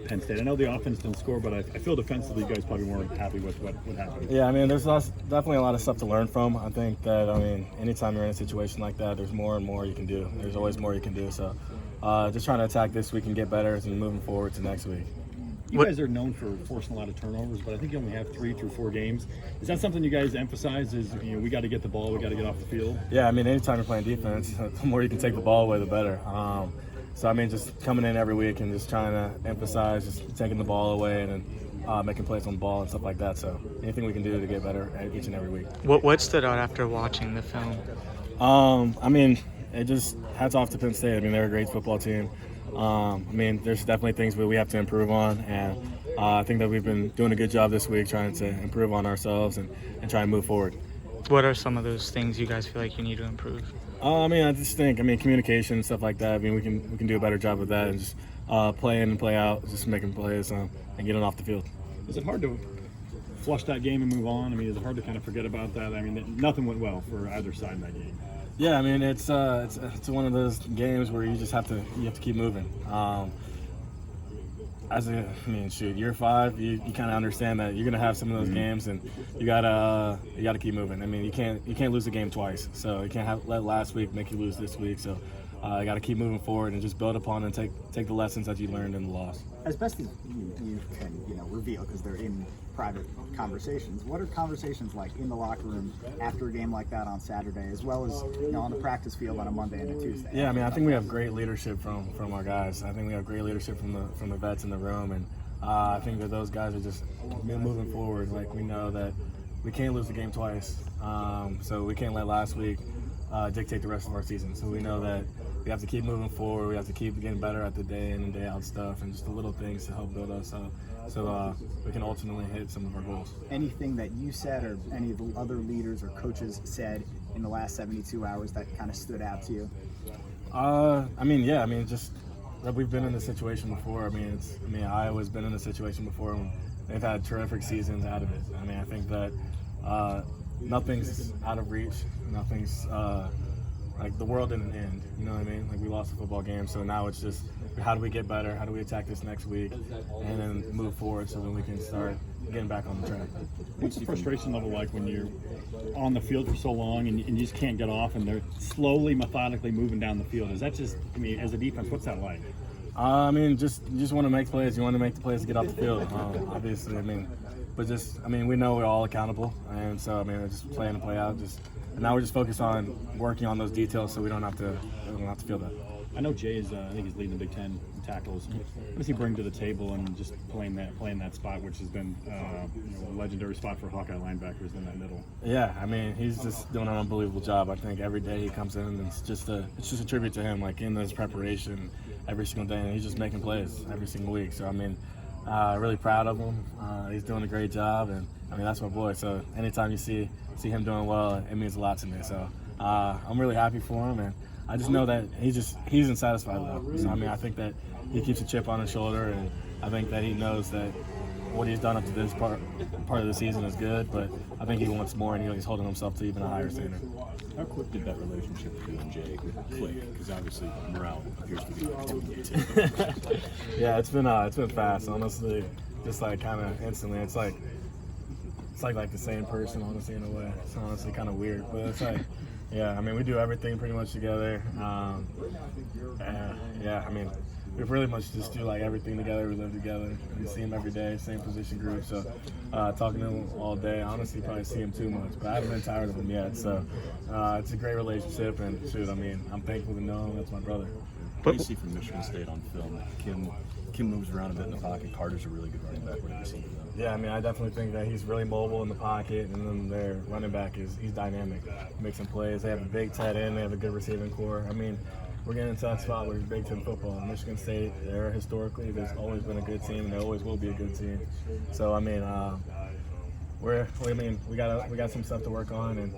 Penn State? I know the offense didn't score, but I feel defensively you guys probably weren't happy with what happened. Yeah, I mean, there's definitely a lot of stuff to learn from. I think that, anytime you're in a situation like that, there's more and more you can do. There's always more you can do. So just trying to attack this week and get better and moving forward to next week. You guys are known for forcing a lot of turnovers, but I think you only have 3 through 4 games. Is that something you guys emphasize? Is we got to get the ball, we got to get off the field? Yeah, I mean, anytime you're playing defense, the more you can take the ball away, the better. So, just coming in every week and just trying to emphasize just taking the ball away and making plays on the ball and stuff like that. So anything we can do to get better each and every week. What stood out after watching the film? It just hats off to Penn State. They're a great football team. There's definitely things that we have to improve on, and I think that we've been doing a good job this week trying to improve on ourselves and try and move forward. What are some of those things you guys feel like you need to improve? I just think, communication and stuff like that. We can do a better job of that and just play in and play out, just making plays and getting off the field. Is it hard to flush that game and move on? Is it hard to kind of forget about that? Nothing went well for either side in that game. Yeah, it's one of those games where you just have to keep moving. Year 5, you kind of understand that you're gonna have some of those games, and you gotta keep moving. You can't lose the game twice, so you can't let last week make you lose this week. So you got to keep moving forward and just build upon and take the lessons that you learned in the loss. As best as you can, reveal, because they're in private conversations. What are conversations like in the locker room after a game like that on Saturday, as well as on the practice field on a Monday and a Tuesday? Yeah, I think we have great leadership from our guys. I think we have great leadership from the vets in the room, and I think that those guys are just moving forward. Like, we know that we can't lose the game twice, so we can't let last week dictate the rest of our season. So we know that we have to keep moving forward. We have to keep getting better at the day in and day out stuff, and just the little things to help build us up, so we can ultimately hit some of our goals. Anything that you said or any of the other leaders or coaches said in the last 72 hours that kind of stood out to you? Just that we've been in this situation before. Iowa's been in this situation before, and they've had terrific seasons out of it. I think that nothing's out of reach. Nothing's like the world didn't end. You know what I mean? Like, we lost a football game, so now it's just how do we get better? How do we attack this next week, and then move forward so then we can start getting back on the track. What's the frustration level like when you're on the field for so long and you just can't get off, and they're slowly, methodically moving down the field? Is that just, as a defense, what's that like? You just want to make plays. You want to make the plays to get off the field. Obviously, but we know we're all accountable, and so just play in and play out. And now we're just focused on working on those details, so we don't have to feel that. I know Jay is. I think he's leading the Big Ten in tackles. What does he bring to the table, and just playing that spot, which has been a legendary spot for Hawkeye linebackers in that middle? Yeah, he's just doing an unbelievable job. I think every day he comes in, and it's just a tribute to him. Like, in his preparation, every single day, and he's just making plays every single week. So really proud of him. He's doing a great job, and that's my boy. So anytime you see him doing well, it means a lot to me. So I'm really happy for him, and I just know that he isn't satisfied though. So I think that he keeps a chip on his shoulder, and I think that he knows that what he's done up to this part of the season is good, but I think he wants more, and he's holding himself to even a higher standard. How quick did that relationship with you and Jay click? Because obviously morale appears to be between you two. Yeah, it's been fast, honestly. Just like kind of instantly. It's like the same person, honestly, in a way. It's honestly kind of weird, but it's like, yeah. We do everything pretty much together. We pretty much just do like everything together. We live together. We see him every day, same position group. So talking to him all day. Honestly, probably see him too much, but I haven't been tired of him yet. So it's a great relationship, and I'm thankful to know him. That's my brother. What do you see from Michigan State on film? Kim moves around a bit in the pocket. Carter's a really good running back. What do you see from them? Yeah, I definitely think that he's really mobile in the pocket, and then their running back he's dynamic, making plays. They have a big tight end. They have a good receiving core. We're getting into that spot where it's Big Ten football. Michigan State, historically, there's always been a good team, and there always will be a good team. So we got some stuff to work on, and